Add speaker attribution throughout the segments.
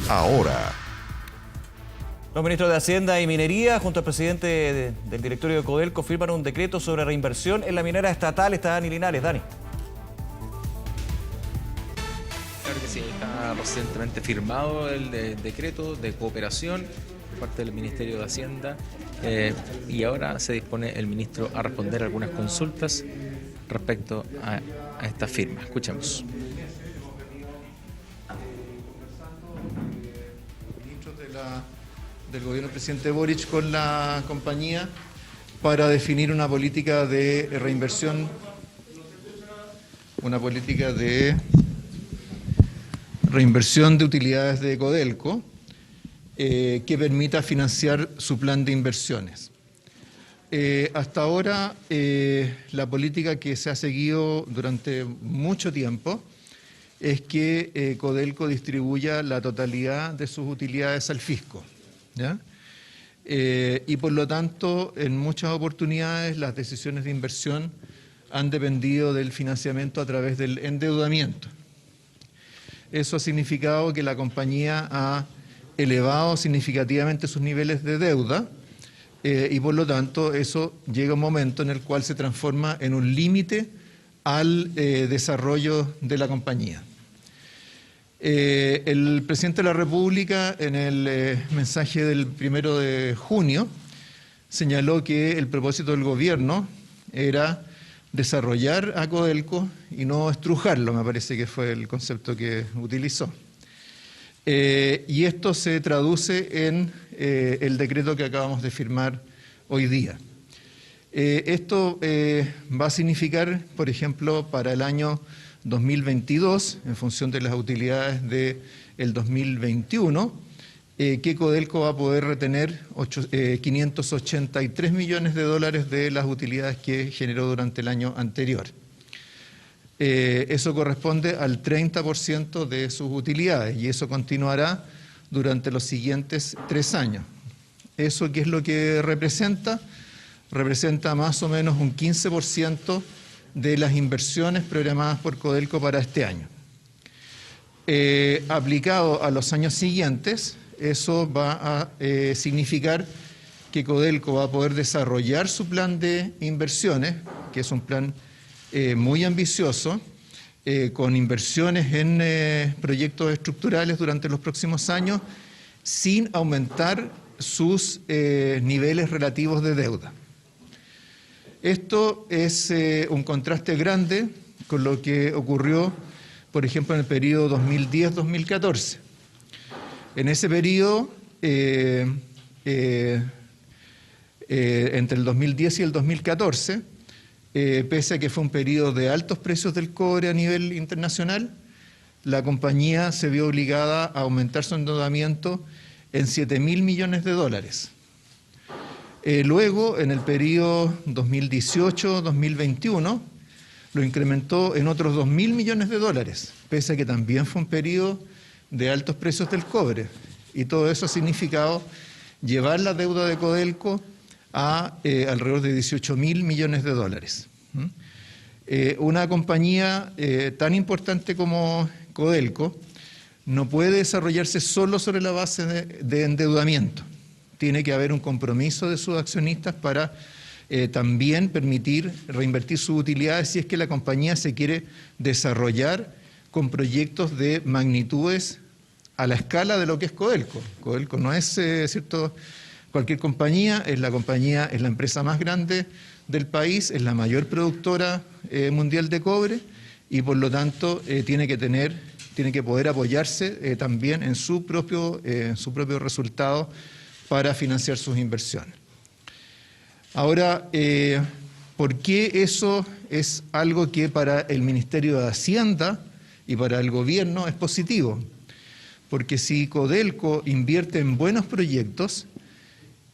Speaker 1: ahora.
Speaker 2: Los ministros de Hacienda y Minería, junto al presidente del directorio de Codelco, firman un decreto sobre reinversión en la minera estatal. Está Dani Linares. Dani.
Speaker 3: Claro que sí, está recientemente firmado el decreto de cooperación por parte del Ministerio de Hacienda y ahora se dispone el ministro a responder algunas consultas respecto a esta firma. Escuchemos.
Speaker 4: Del gobierno del presidente Boric con la compañía para definir una política de reinversión, de utilidades de Codelco que permita financiar su plan de inversiones. Hasta ahora, la política que se ha seguido durante mucho tiempo es que Codelco distribuya la totalidad de sus utilidades al fisco, ¿ya? Y por lo tanto, en muchas oportunidades las decisiones de inversión han dependido del financiamiento a través del endeudamiento. Eso ha significado que la compañía ha elevado significativamente sus niveles de deuda y por lo tanto eso llega a un momento en el cual se transforma en un límite al desarrollo de la compañía. El presidente de la República, en el mensaje del 1 de junio, señaló que el propósito del gobierno era desarrollar a Codelco y no estrujarlo, me parece que fue el concepto que utilizó. Y esto se traduce en el decreto que acabamos de firmar hoy día. Esto va a significar, por ejemplo, para el año 2022, en función de las utilidades del 2021, que Codelco va a poder retener 583 millones de dólares de las utilidades que generó durante el año anterior. Eso corresponde al 30% de sus utilidades y eso continuará durante los siguientes 3 años. ¿Eso qué es lo que representa? Representa más o menos un 15% de las inversiones programadas por Codelco para este año. Aplicado a los años siguientes, eso va a significar que Codelco va a poder desarrollar su plan de inversiones, que es un plan muy ambicioso, con inversiones en proyectos estructurales durante los próximos años, sin aumentar sus niveles relativos de deuda. Esto es un contraste grande con lo que ocurrió, por ejemplo, en el periodo 2010-2014. En ese periodo, entre el 2010 y el 2014, pese a que fue un periodo de altos precios del cobre a nivel internacional, la compañía se vio obligada a aumentar su endeudamiento en 7.000 millones de dólares. Luego, en el periodo 2018-2021, lo incrementó en otros 2.000 millones de dólares, pese a que también fue un periodo de altos precios del cobre. Y todo eso ha significado llevar la deuda de Codelco a alrededor de 18.000 millones de dólares. Una compañía tan importante como Codelco no puede desarrollarse solo sobre la base de endeudamiento. Tiene que haber un compromiso de sus accionistas para también permitir reinvertir sus utilidades si es que la compañía se quiere desarrollar con proyectos de magnitudes a la escala de lo que es Codelco. Codelco no es cierto cualquier compañía, es la empresa más grande del país, es la mayor productora mundial de cobre y por lo tanto tiene que poder apoyarse también en su propio resultado para financiar sus inversiones. Ahora, ¿por qué eso es algo que para el Ministerio de Hacienda y para el gobierno es positivo? Porque si Codelco invierte en buenos proyectos,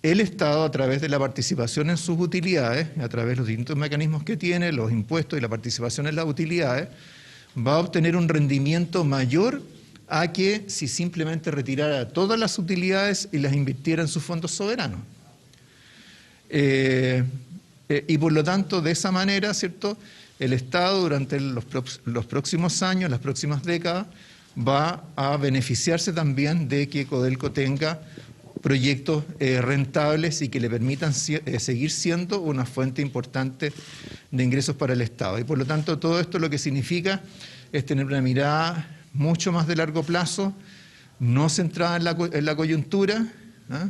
Speaker 4: el Estado, a través de la participación en sus utilidades, a través de los distintos mecanismos que tiene, los impuestos y la participación en las utilidades, va a obtener un rendimiento mayor a que si simplemente retirara todas las utilidades y las invirtiera en sus fondos soberanos. Y por lo tanto, de esa manera, ¿cierto?, el Estado durante los próximos años, las próximas décadas, va a beneficiarse también de que Codelco tenga proyectos rentables y que le permitan seguir siendo una fuente importante de ingresos para el Estado. Y por lo tanto, todo esto lo que significa es tener una mirada mucho más de largo plazo, no centrada en la coyuntura, ¿ah?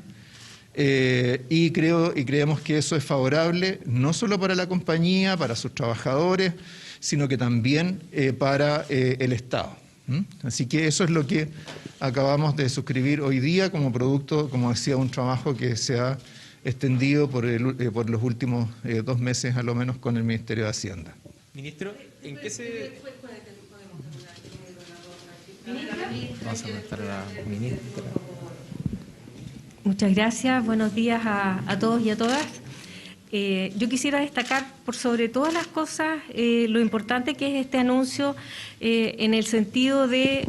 Speaker 4: Y creemos que eso es favorable no solo para la compañía, para sus trabajadores, sino que también para el Estado. Así que eso es lo que acabamos de suscribir hoy día como producto, como decía, un trabajo que se ha extendido por los últimos 2 meses, a lo menos, con el Ministerio de Hacienda.
Speaker 3: Ministro, ¿en qué se...? Vamos a preguntar a la ministra.
Speaker 1: Muchas gracias, buenos días a todos y a todas. Yo quisiera destacar por sobre todas las cosas lo importante que es este anuncio en el sentido de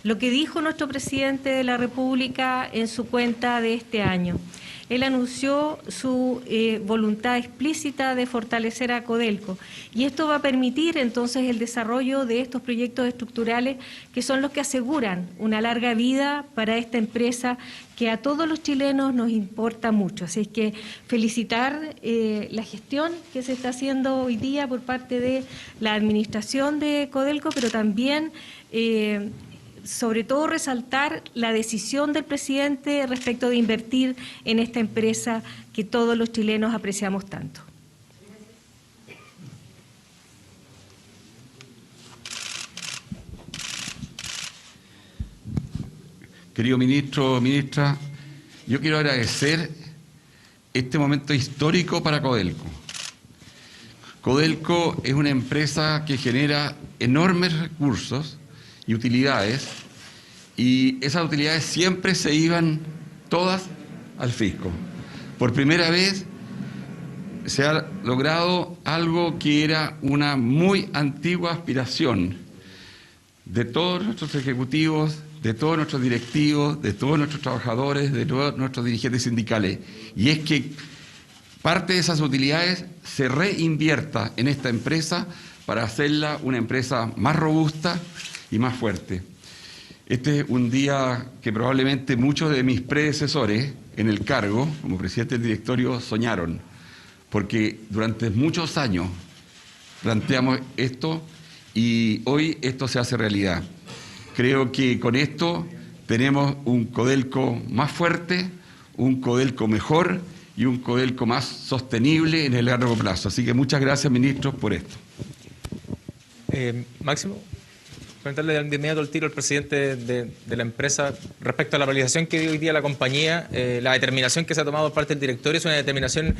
Speaker 1: lo que dijo nuestro presidente de la República en su cuenta de este año. Él anunció su voluntad explícita de fortalecer a Codelco y esto va a permitir entonces el desarrollo de estos proyectos estructurales que son los que aseguran una larga vida para esta empresa que a todos los chilenos nos importa mucho. Así es que felicitar la gestión que se está haciendo hoy día por parte de la administración de Codelco, pero también sobre todo resaltar la decisión del presidente respecto de invertir en esta empresa que todos los chilenos apreciamos tanto.
Speaker 5: Querido ministro, ministra, yo quiero agradecer este momento histórico para Codelco. Codelco es una empresa que genera enormes recursos y utilidades, y esas utilidades siempre se iban todas al fisco. Por primera vez se ha logrado algo que era una muy antigua aspiración de todos nuestros ejecutivos, de todos nuestros directivos, de todos nuestros trabajadores, de todos nuestros dirigentes sindicales, y es que parte de esas utilidades se reinvierta en esta empresa para hacerla una empresa más robusta y más fuerte. Este es un día que probablemente muchos de mis predecesores en el cargo, como presidente del directorio, soñaron, porque durante muchos años planteamos esto y hoy esto se hace realidad. Creo que con esto tenemos un Codelco más fuerte, un Codelco mejor y un Codelco más sostenible en el largo plazo. Así que muchas gracias, ministros, por esto.
Speaker 3: Máximo, comentarle de inmediato el tiro al presidente de la empresa respecto a la realización que dio hoy día la compañía. La determinación que se ha tomado por parte del directorio es una determinación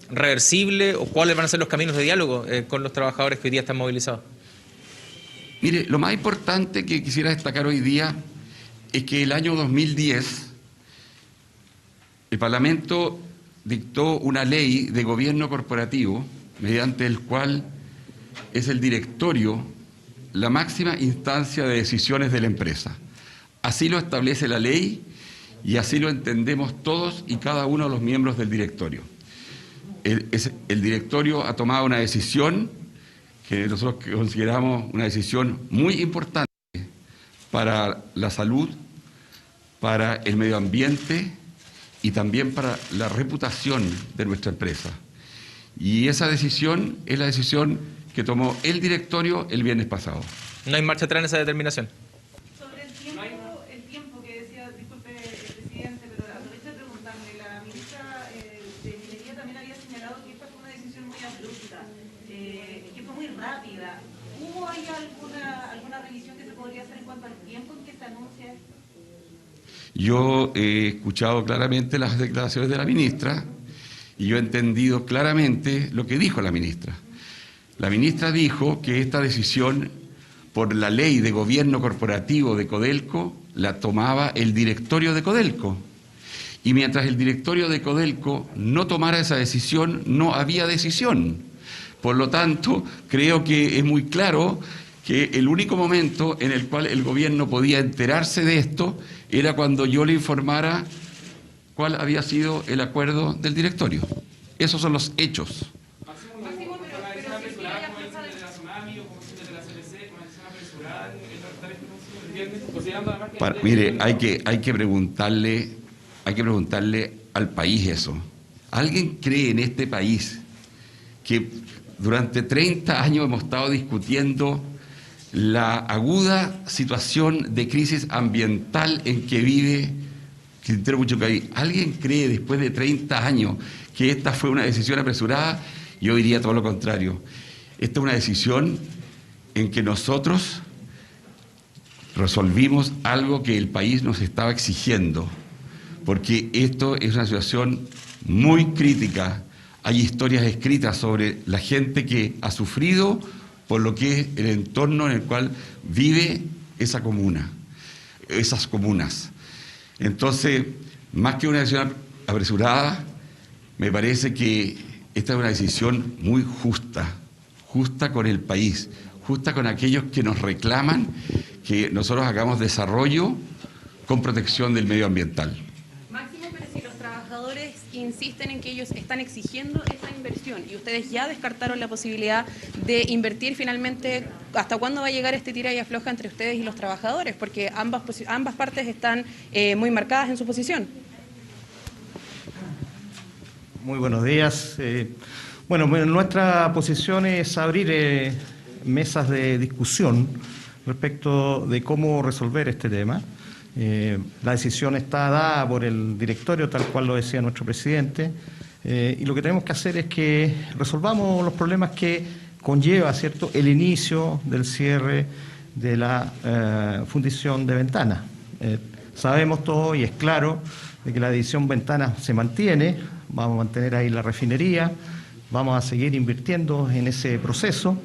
Speaker 3: reversible, o cuáles van a ser los caminos de diálogo con los trabajadores que hoy día están movilizados.
Speaker 5: Mire, lo más importante que quisiera destacar hoy día es que el año 2010 el Parlamento dictó una ley de gobierno corporativo mediante el cual es el directorio la máxima instancia de decisiones de la empresa. Así lo establece la ley y así lo entendemos todos y cada uno de los miembros del directorio. El directorio ha tomado una decisión que nosotros consideramos una decisión muy importante para la salud, para el medio ambiente y también para la reputación de nuestra empresa. Y esa decisión es la decisión que tomó el directorio el viernes pasado.
Speaker 3: ¿No hay marcha atrás en esa determinación?
Speaker 6: Sobre el tiempo que decía, disculpe, presidente, pero aprovecho de preguntarle, la ministra de Minería también había señalado que esta fue una decisión muy abrupta, que fue muy rápida. ¿Hubo ahí alguna revisión que se podría hacer en cuanto al tiempo en que se anuncia esto?
Speaker 5: Yo he escuchado claramente las declaraciones de la ministra y yo he entendido claramente lo que dijo la ministra. La ministra dijo que esta decisión, por la ley de gobierno corporativo de Codelco, la tomaba el directorio de Codelco. Y mientras el directorio de Codelco no tomara esa decisión, no había decisión. Por lo tanto, creo que es muy claro que el único momento en el cual el gobierno podía enterarse de esto era cuando yo le informara cuál había sido el acuerdo del directorio. Esos son los hechos. Mire, hay que preguntarle al país eso. ¿Alguien cree en este país que durante 30 años hemos estado discutiendo la aguda situación de crisis ambiental en que vive Quintero Puchuncaví? ¿Alguien cree después de 30 años que esta fue una decisión apresurada? Yo diría todo lo contrario. Esta es una decisión en que nosotros resolvimos algo que el país nos estaba exigiendo, porque esto es una situación muy crítica. Hay historias escritas sobre la gente que ha sufrido por lo que es el entorno en el cual vive esa comuna, esas comunas. Entonces, más que una decisión apresurada, me parece que esta es una decisión muy justa, justa con el país, justa con aquellos que nos reclaman que nosotros hagamos desarrollo con protección del medio ambiental.
Speaker 7: Máximo, pero si los trabajadores insisten en que ellos están exigiendo esa inversión y ustedes ya descartaron la posibilidad de invertir finalmente, ¿hasta cuándo va a llegar este tira y afloja entre ustedes y los trabajadores? Porque ambas partes están muy marcadas en su posición.
Speaker 8: Muy buenos días. Bueno, nuestra posición es abrir mesas de discusión respecto de cómo resolver este tema. La decisión está dada por el directorio, tal cual lo decía nuestro presidente, y lo que tenemos que hacer es que resolvamos los problemas que conlleva, ¿cierto?, el inicio del cierre de la fundición de Ventana. Sabemos todo y es claro de que la división Ventana se mantiene, vamos a mantener ahí la refinería, vamos a seguir invirtiendo en ese proceso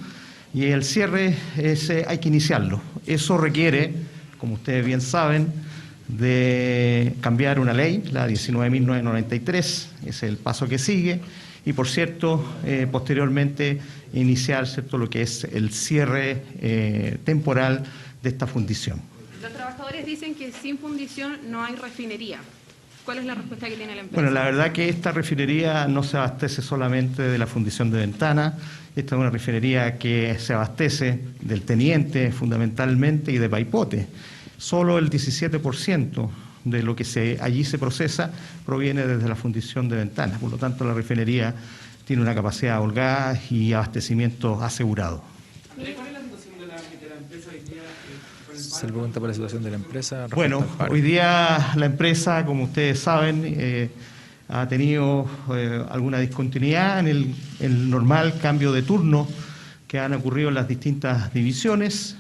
Speaker 8: y el cierre hay que iniciarlo. Eso requiere, como ustedes bien saben, de cambiar una ley, la 19.993, ese es el paso que sigue, y por cierto, posteriormente iniciar, ¿cierto?, lo que es el cierre temporal de esta fundición.
Speaker 7: Los trabajadores dicen que sin fundición no hay refinería. ¿Cuál es la respuesta que tiene la empresa?
Speaker 8: Bueno, la verdad que esta refinería no se abastece solamente de la fundición de Ventana, esta es una refinería que se abastece del Teniente fundamentalmente y de Paipote. Solo el 17% de lo que allí se procesa proviene desde la fundición de Ventana, por lo tanto la refinería tiene una capacidad holgada y abastecimiento asegurado.
Speaker 3: ¿Cuál es la situación de la empresa hoy día? Se le pregunta por la situación de la empresa.
Speaker 8: Bueno, hoy día la empresa, como ustedes saben, ha tenido alguna discontinuidad en el normal cambio de turno que han ocurrido en las distintas divisiones.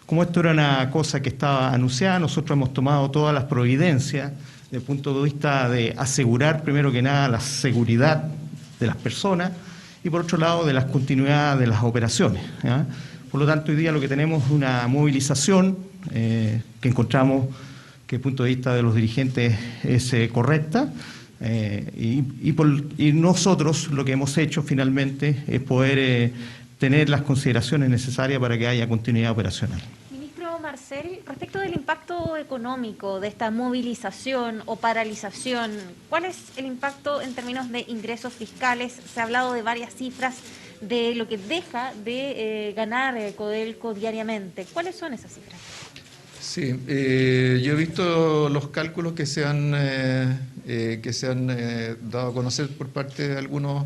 Speaker 8: Como esto era una cosa que estaba anunciada, nosotros hemos tomado todas las providencias desde el punto de vista de asegurar, primero que nada, la seguridad de las personas y, por otro lado, de la continuidad de las operaciones, ¿ya? Por lo tanto, hoy día lo que tenemos es una movilización que encontramos que desde el punto de vista de los dirigentes es correcta y nosotros lo que hemos hecho finalmente es poder tener las consideraciones necesarias para que haya continuidad operacional.
Speaker 9: Ministro Marcel, respecto del impacto económico de esta movilización o paralización, ¿cuál es el impacto en términos de ingresos fiscales? Se ha hablado de varias cifras de lo que deja de ganar Codelco diariamente. ¿Cuáles son esas cifras?
Speaker 4: Sí, yo he visto los cálculos que se han dado a conocer por parte de algunos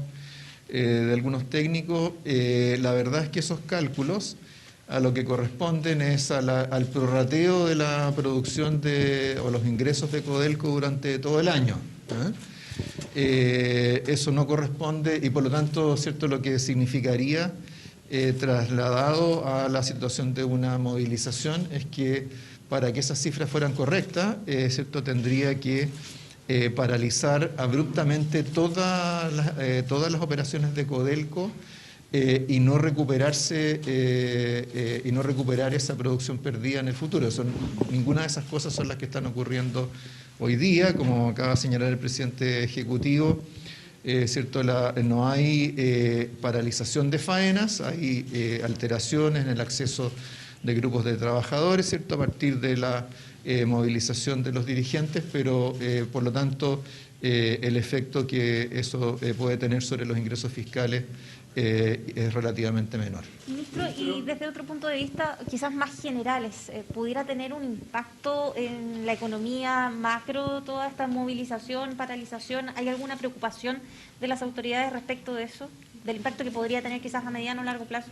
Speaker 4: técnicos. La verdad es que esos cálculos a lo que corresponden es al prorrateo de la producción o los ingresos de Codelco durante todo el año. Eso no corresponde y por lo tanto, ¿cierto?, lo que significaría trasladado a la situación de una movilización es que para que esas cifras fueran correctas, ¿cierto?, tendría que paralizar abruptamente todas las operaciones de Codelco y no recuperar esa producción perdida en el futuro. Ninguna de esas cosas son las que están ocurriendo hoy día, como acaba de señalar el presidente ejecutivo, ¿cierto? No hay paralización de faenas, hay alteraciones en el acceso de grupos de trabajadores, ¿cierto?, a partir de la movilización de los dirigentes, pero por lo tanto el efecto que eso puede tener sobre los ingresos fiscales es relativamente menor.
Speaker 9: Ministro, y desde otro punto de vista, quizás más generales, ¿pudiera tener un impacto en la economía macro toda esta movilización, paralización? ¿Hay alguna preocupación de las autoridades respecto de eso? ¿Del impacto que podría tener quizás a mediano o largo plazo?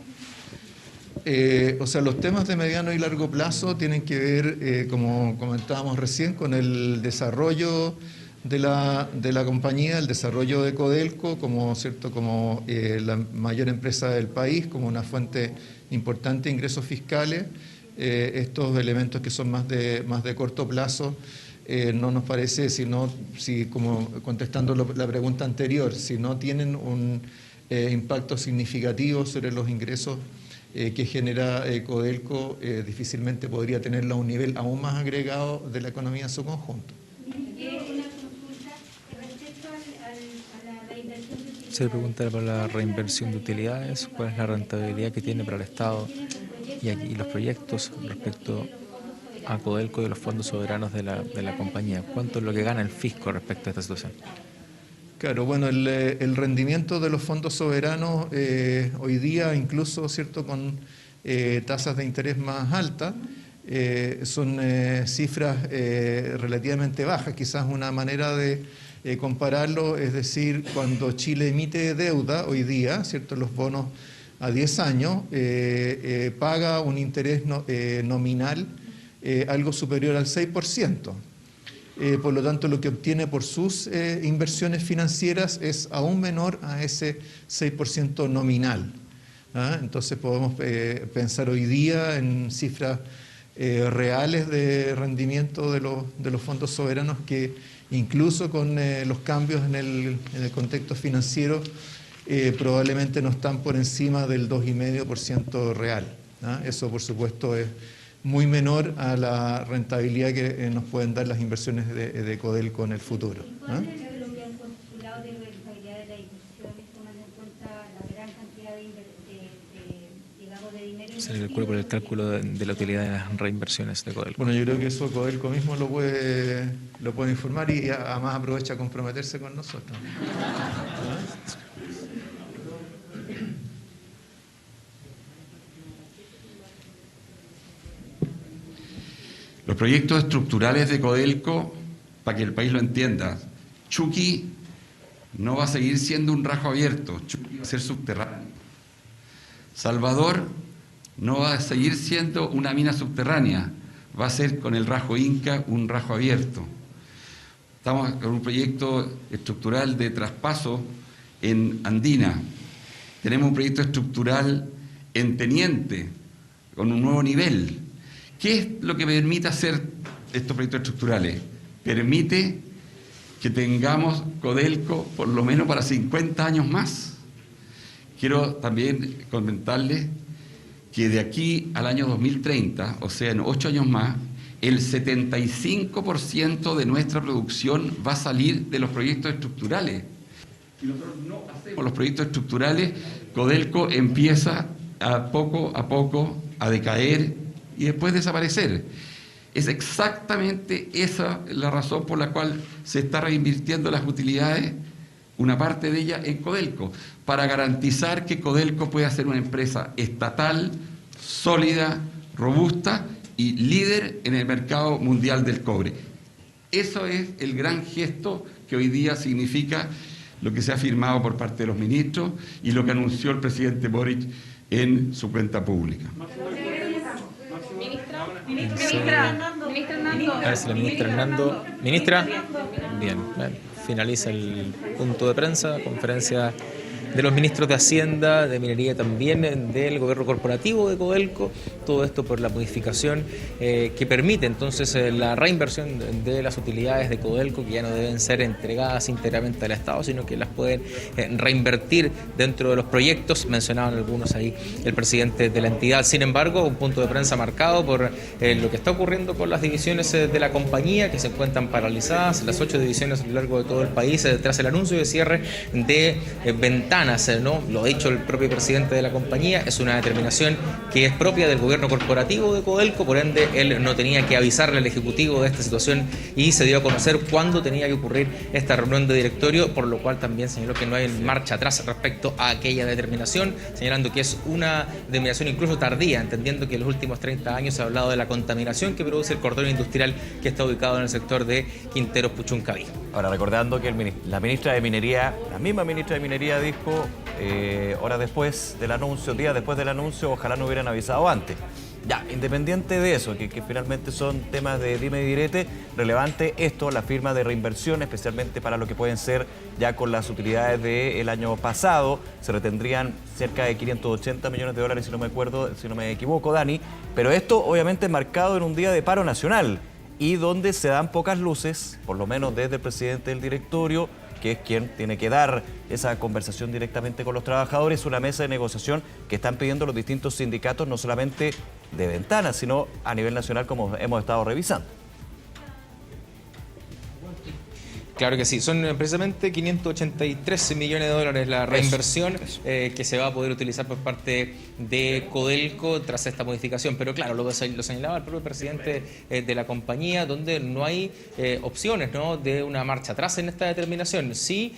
Speaker 4: O sea, los temas de mediano y largo plazo tienen que ver, como comentábamos recién, con el desarrollo de la compañía, el desarrollo de Codelco como la mayor empresa del país, como una fuente importante de ingresos fiscales. Estos elementos que son más de corto plazo, no nos parece, como contestando la pregunta anterior, si no tienen un impacto significativo sobre los ingresos que genera Codelco, difícilmente podría tenerlo a un nivel aún más agregado de la economía en su conjunto.
Speaker 3: Se pregunta por la reinversión de utilidades, cuál es la rentabilidad que tiene para el Estado y los proyectos respecto a Codelco y los fondos soberanos de la compañía. ¿Cuánto es lo que gana el fisco respecto a esta situación?
Speaker 4: Claro, bueno, el rendimiento de los fondos soberanos hoy día, incluso con tasas de interés más altas, son cifras relativamente bajas. Quizás una manera de compararlo, es decir, cuando Chile emite deuda hoy día, los bonos a 10 años, paga un interés nominal algo superior al 6%. Por lo tanto, lo que obtiene por sus inversiones financieras es aún menor a ese 6% nominal. Entonces podemos pensar hoy día en cifras reales de rendimiento de los fondos soberanos que incluso con los cambios en el contexto financiero probablemente no están por encima del 2,5% real. Eso, por supuesto, es muy menor a la rentabilidad que nos pueden dar las inversiones de Codelco en el futuro.
Speaker 10: ¿Cuál es lo que han postulado de rentabilidad de las inversiones, tomando en cuenta la gran cantidad de dinero?
Speaker 3: Se le calcula por el cálculo de la utilidad de las reinversiones de Codelco.
Speaker 4: Bueno, yo creo que eso Codelco mismo lo puede informar y además aprovecha a comprometerse con nosotros.
Speaker 5: Los proyectos estructurales de Codelco, para que el país lo entienda, Chuqui no va a seguir siendo un rajo abierto, Chuqui va a ser subterráneo. Salvador no va a seguir siendo una mina subterránea, va a ser con el rajo Inca un rajo abierto. Estamos con un proyecto estructural de traspaso en Andina. Tenemos un proyecto estructural en Teniente, con un nuevo nivel. ¿Qué es lo que permite hacer estos proyectos estructurales? Permite que tengamos Codelco por lo menos para 50 años más. Quiero también comentarles que de aquí al año 2030, o sea, en 8 años más, el 75% de nuestra producción va a salir de los proyectos estructurales. Si nosotros no hacemos los proyectos estructurales, Codelco empieza a poco a decaer y después desaparecer. Es exactamente esa la razón por la cual se está reinvirtiendo las utilidades, una parte de ellas en Codelco, para garantizar que Codelco pueda ser una empresa estatal, sólida, robusta y líder en el mercado mundial del cobre. Eso es el gran gesto que hoy día significa lo que se ha firmado por parte de los ministros y lo que anunció el presidente Boric en su cuenta pública.
Speaker 7: Ministra Hernando.
Speaker 3: A ver si la ministra Hernando. Ministra. Bien, finaliza el punto de prensa, conferencia de los ministros de Hacienda, de Minería también, del gobierno corporativo de Codelco, todo esto por la modificación que permite entonces la reinversión de las utilidades de Codelco, que ya no deben ser entregadas íntegramente al Estado, sino que las pueden reinvertir dentro de los proyectos, mencionaban algunos ahí el presidente de la entidad. Sin embargo, un punto de prensa marcado por lo que está ocurriendo con las divisiones de la compañía, que se encuentran paralizadas, las 8 divisiones a lo largo de todo el país, tras el anuncio de cierre de ventanas ventanas, ¿no? Lo ha dicho el propio presidente de la compañía, es una determinación que es propia del gobierno corporativo de Codelco, por ende él no tenía que avisarle al Ejecutivo de esta situación y se dio a conocer cuándo tenía que ocurrir esta reunión de directorio, por lo cual también señaló que no hay marcha atrás respecto a aquella determinación, señalando que es una determinación incluso tardía, entendiendo que en los últimos 30 años se ha hablado de la contaminación que produce el cordón industrial que está ubicado en el sector de Quinteros Puchuncaví.
Speaker 2: Ahora, recordando que la ministra de Minería, la misma ministra de Minería dijo horas después del anuncio, días después del anuncio, ojalá no hubieran avisado antes. Ya, independiente de eso, que finalmente son temas de dime y direte, relevante esto, la firma de reinversión, especialmente para lo que pueden ser ya con las utilidades del año pasado, se retendrían cerca de 580 millones de dólares, si no me equivoco, Dani, pero esto obviamente marcado en un día de paro nacional y donde se dan pocas luces, por lo menos desde el presidente del directorio, que es quien tiene que dar esa conversación directamente con los trabajadores, una mesa de negociación que están pidiendo los distintos sindicatos, no solamente de Ventanas, sino a nivel nacional, como hemos estado revisando.
Speaker 3: Claro que sí, son precisamente 583 millones de dólares la reinversión que se va a poder utilizar por parte de Codelco tras esta modificación. Pero claro, lo señalaba el propio presidente de la compañía, donde no hay opciones, ¿no?, de una marcha atrás en esta determinación. Sí,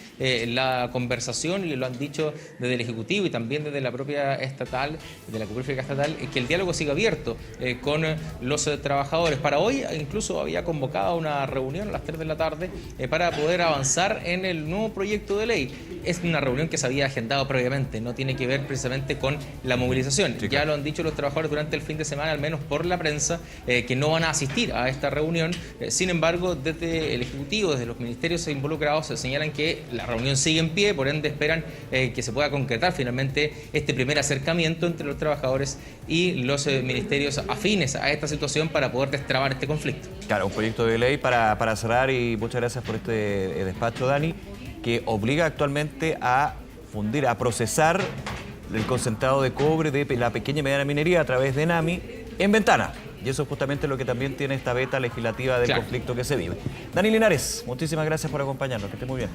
Speaker 3: la conversación, y lo han dicho desde el Ejecutivo y también desde la propia estatal, de la Copérfica estatal, que el diálogo siga abierto con los trabajadores. Para hoy incluso había convocado una reunión a las 3 de la tarde para poder avanzar en el nuevo proyecto de ley. Es una reunión que se había agendado previamente, no tiene que ver precisamente con la movilización. Sí, ya lo han dicho los trabajadores durante el fin de semana, al menos por la prensa, que no van a asistir a esta reunión. Sin embargo, desde el Ejecutivo, desde los ministerios involucrados, se señalan que la reunión sigue en pie, por ende esperan que se pueda concretar finalmente este primer acercamiento entre los trabajadores y los ministerios afines a esta situación para poder destrabar este conflicto.
Speaker 2: Claro, un proyecto de ley para cerrar, y muchas gracias por este despacho, Dani, que obliga actualmente a fundir, a procesar el concentrado de cobre de la pequeña y mediana minería a través de NAMI en Ventana. Y eso es justamente lo que también tiene esta beta legislativa del conflicto que se vive. Dani Linares, muchísimas gracias por acompañarnos, que esté muy bien.